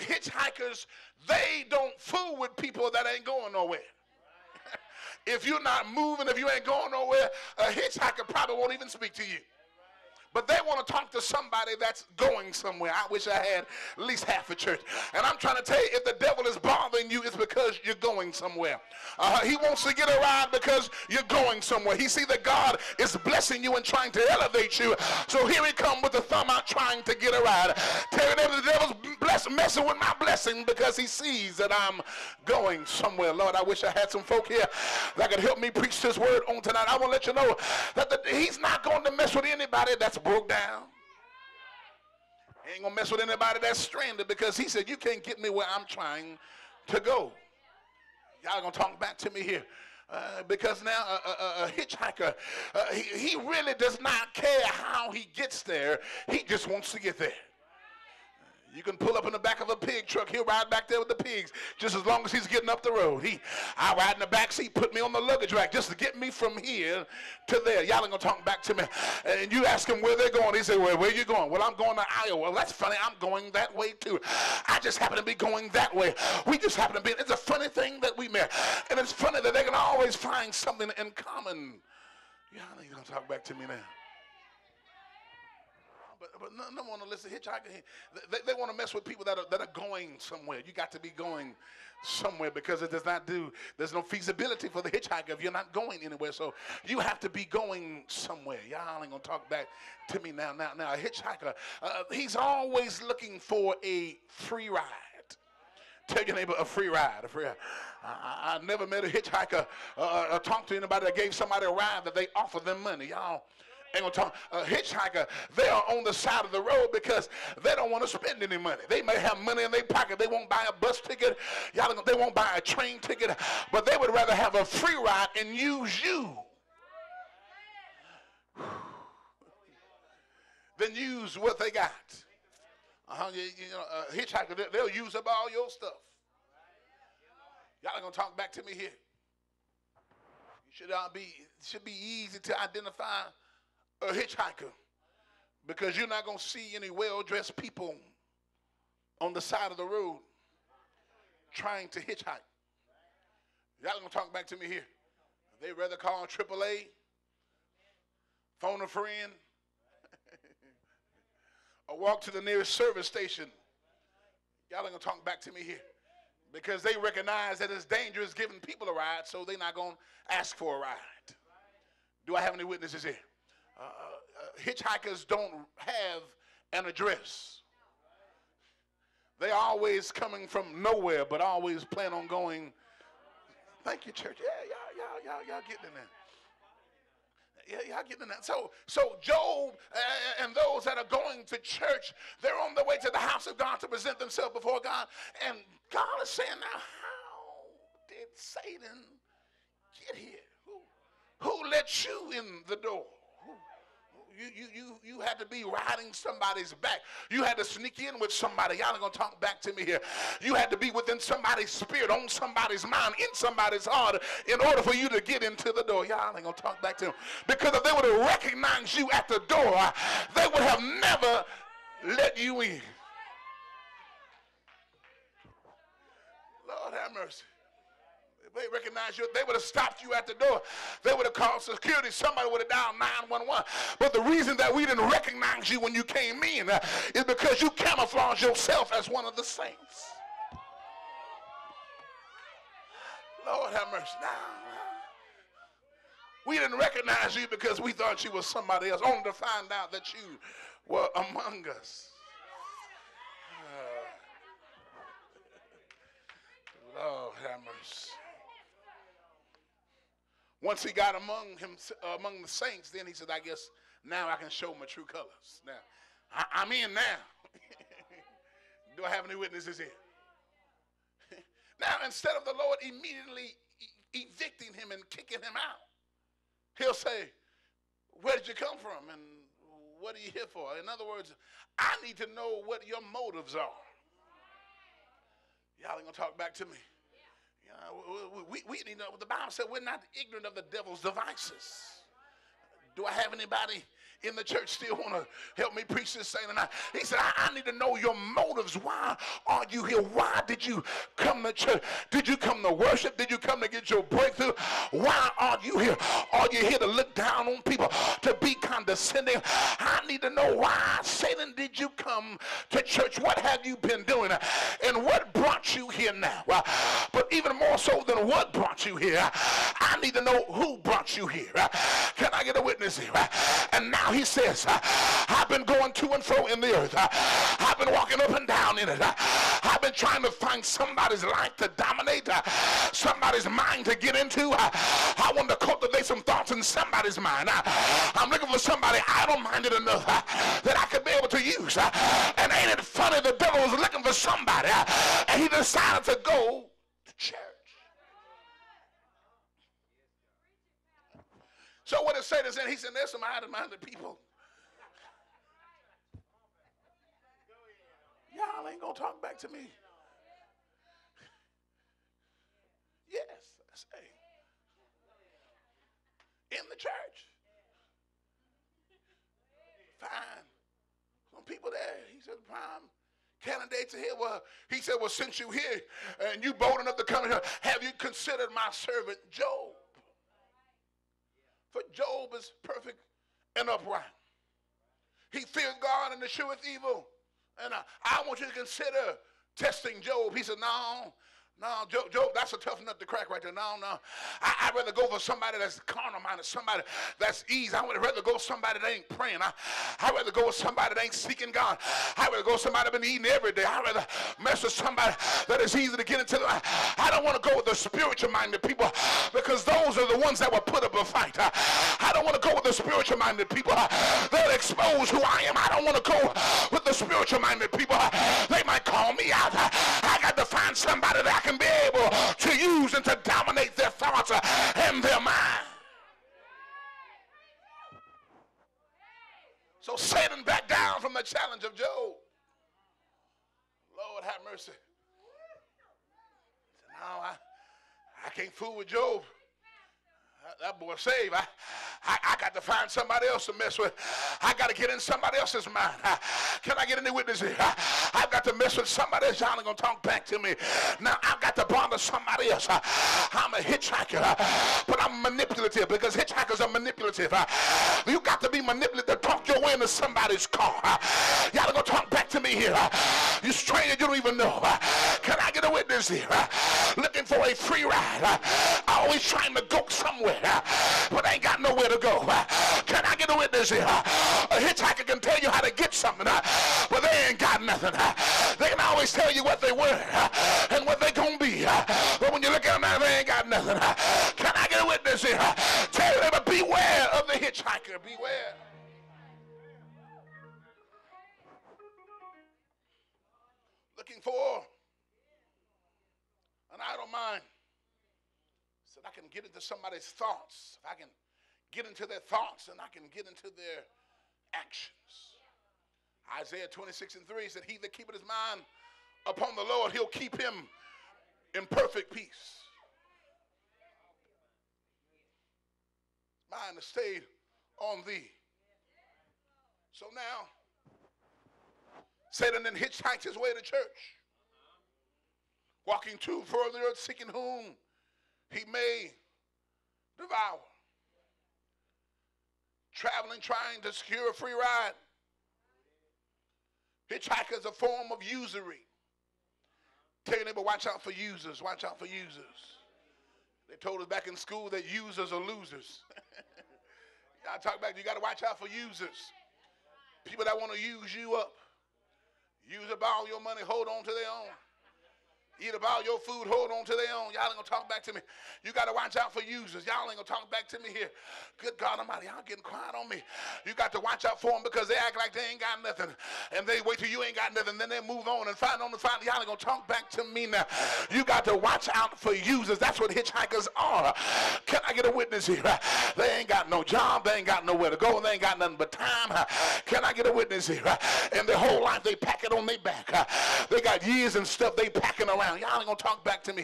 Hitchhikers, they don't fool with people that ain't going nowhere. If you're not moving, if you ain't going nowhere, a hitchhiker probably won't even speak to you. But they want to talk to somebody that's going somewhere. I wish I had at least half a church. And I'm trying to tell you, if the devil is bothering you, it's because you're going somewhere. He wants to get a ride because you're going somewhere. He see that God is blessing you and trying to elevate you. So here he come with the thumb out trying to get a ride. Telling them the devil's messing with my blessing because he sees that I'm going somewhere. Lord, I wish I had some folk here that could help me preach this word on tonight. I want to let you know that he's not going to mess with anybody that's broke down. He ain't gonna mess with anybody that's stranded, because he said you can't get me where I'm trying to go. Y'all gonna talk back to me here, because now a hitchhiker, he really does not care how he gets there. He just wants to get there. You can pull up in the back of a pig truck. He'll ride back there with the pigs just as long as he's getting up the road. I ride in the back seat, put me on the luggage rack just to get me from here to there. Y'all ain't going to talk back to me. And you ask him where they're going. He said, well, where you going? Well, I'm going to Iowa. Well, that's funny. I'm going that way too. I just happen to be going that way. We just happen to be. It's a funny thing that we met. And it's funny that they can always find something in common. Y'all ain't going to talk back to me now. But no one to listen. Hitchhiker, they want to mess with people that are going somewhere. You got to be going somewhere, because it does not do. There's no feasibility for the hitchhiker if you're not going anywhere. So you have to be going somewhere. Y'all ain't gonna talk back to me now. Now, a hitchhiker, he's always looking for a free ride. Tell your neighbor, a free ride, a free ride. I never met a hitchhiker or talked to anybody that gave somebody a ride that they offered them money. Y'all ain't gonna talk. A hitchhiker, they are on the side of the road because they don't want to spend any money. They may have money in their pocket. They won't buy a bus ticket. They won't buy a train ticket, but they would rather have a free ride and use you than use what they got. A hitchhiker, they'll use up all your stuff. Y'all ain't gonna talk back to me here. It should be easy to identify a hitchhiker, because you're not going to see any well-dressed people on the side of the road trying to hitchhike. Y'all going to talk back to me here. They rather call AAA, phone a friend, or walk to the nearest service station. Y'all ain't going to talk back to me here, because they recognize that it's dangerous giving people a ride, so they're not going to ask for a ride. Do I have any witnesses here? Hitchhikers don't have an address. They're always coming from nowhere, but always plan on going. Thank you, church. Yeah, y'all getting in there. Yeah, y'all getting in there. So Job and those that are going to church, they're on their way to the house of God to present themselves before God. And God is saying, now, how did Satan get here? Who let you in the door? You had to be riding somebody's back. You had to sneak in with somebody. Y'all ain't going to talk back to me here. You had to be within somebody's spirit, on somebody's mind, in somebody's heart, in order for you to get into the door. Y'all ain't going to talk back to them. Because if they would have recognized you at the door, they would have never let you in. Lord have mercy. They recognize you, they would have stopped you at the door. They would have called security. Somebody would have dialed 911. But the reason that we didn't recognize you when you came in is because you camouflaged yourself as one of the saints. Lord have mercy. Now, we didn't recognize you because we thought you was somebody else, only to find out that you were among us. Lord have mercy. Once he got among the saints, then he said, I guess now I can show my true colors. Now, I'm in now. Do I have any witnesses here? Now, instead of the Lord immediately evicting him and kicking him out, he'll say, where did you come from and what are you here for? In other words, I need to know what your motives are. Y'all ain't going to talk back to me. We need to know. The Bible said we're not ignorant of the devil's devices. Do I have anybody in the church still want to help me preach this thing tonight. He said, I need to know your motives. Why are you here? Why did you come to church? Did you come to worship? Did you come to get your breakthrough? Why are you here? Are you here to look down on people, to be condescending? I need to know why, Satan, did you come to church? What have you been doing? And what brought you here now? But even more so than what brought you here, I need to know who brought you here. Can I get a witness here? And now he says, I've been going to and fro in the earth. I've been walking up and down in it. I've been trying to find somebody's life to dominate, somebody's mind to get into. I want to cultivate some thoughts in somebody's mind. I'm looking for somebody idle-minded enough that I could be able to use. And ain't it funny, the devil was looking for somebody, and he decided to go to church. So what did Satan say? He said, there's some idle-minded people. Y'all ain't going to talk back to me. Yes, I say. In the church. Fine. Some people there, he said, prime candidates are here. Well, he said, well, since you here and you bold enough to come here, have you considered my servant Job? For Job is perfect and upright. He feared God and escheweth evil. And I want you to consider testing Job. He said, no, Job, that's a tough nut to crack right there. No. I'd rather go for somebody that's carnal-minded, somebody that's easy. I would rather go with somebody that ain't praying. I'd rather go with somebody that ain't seeking God. I'd rather go with somebody that's been eating every day. I'd rather mess with somebody that is easy to get into. I don't want to go with the spiritual-minded people because those are the ones that will put up a fight. I don't want to go with the spiritual-minded people. They'll expose who I am. I don't want to go with the spiritual-minded people. They might call me out. I got to find somebody that I can be able to use and to dominate their thoughts and their mind. So Satan backed down from the challenge of Job. Lord have mercy. No, I can't fool with Job. That boy saved. I got to find somebody else to mess with. I got to get in somebody else's mind. Can I get any witness here? I've got to mess with somebody else. Y'all ain't going to talk back to me. Now, I've got to bother somebody else. I'm a hitchhiker, but I'm manipulative because hitchhikers are manipulative. You got to be manipulative to talk your way into somebody's car. Y'all ain't going to talk back to me here. You stranger, you don't even know. Can I get a witness here? Looking for a free ride. Always trying to go somewhere, but ain't got nowhere to go. Can I get a witness here? A hitchhiker can tell you how to get something, but they ain't got nothing. They can always tell you what they were and what they gonna be, but when you look at them now, they ain't got nothing. Can I get a witness here? Tell them, beware of the hitchhiker. Beware. Looking for an idle mind. So I can get into somebody's thoughts. If I can get into their thoughts, and I can get into their actions. Isaiah 26:3 said, he that keepeth his mind upon the Lord, he'll keep him in perfect peace. Mind is stayed on thee. So now, Satan then hitchhiked his way to church, walking to and fro the earth, seeking whom he may devour. Traveling, trying to secure a free ride. Hitchhiker is a form of usury. Tell your neighbor, watch out for users. Watch out for users. They told us back in school that users are losers. I talk back, you got to watch out for users. People that want to use you up. Use up all your money, hold on to their own. Eat up all your food, hold on to their own. Y'all ain't going to talk back to me. You got to watch out for users. Y'all ain't going to talk back to me here. Good God Almighty, y'all getting quiet on me. You got to watch out for them because they act like they ain't got nothing. And they wait till you ain't got nothing. Then they move on and find on the find. Y'all ain't going to talk back to me now. You got to watch out for users. That's what hitchhikers are. Can I get a witness here? They ain't got no job. They ain't got nowhere to go. They ain't got nothing but time. Can I get a witness here? And their whole life they pack it on their back. They got years and stuff they packing around. Y'all ain't gonna talk back to me.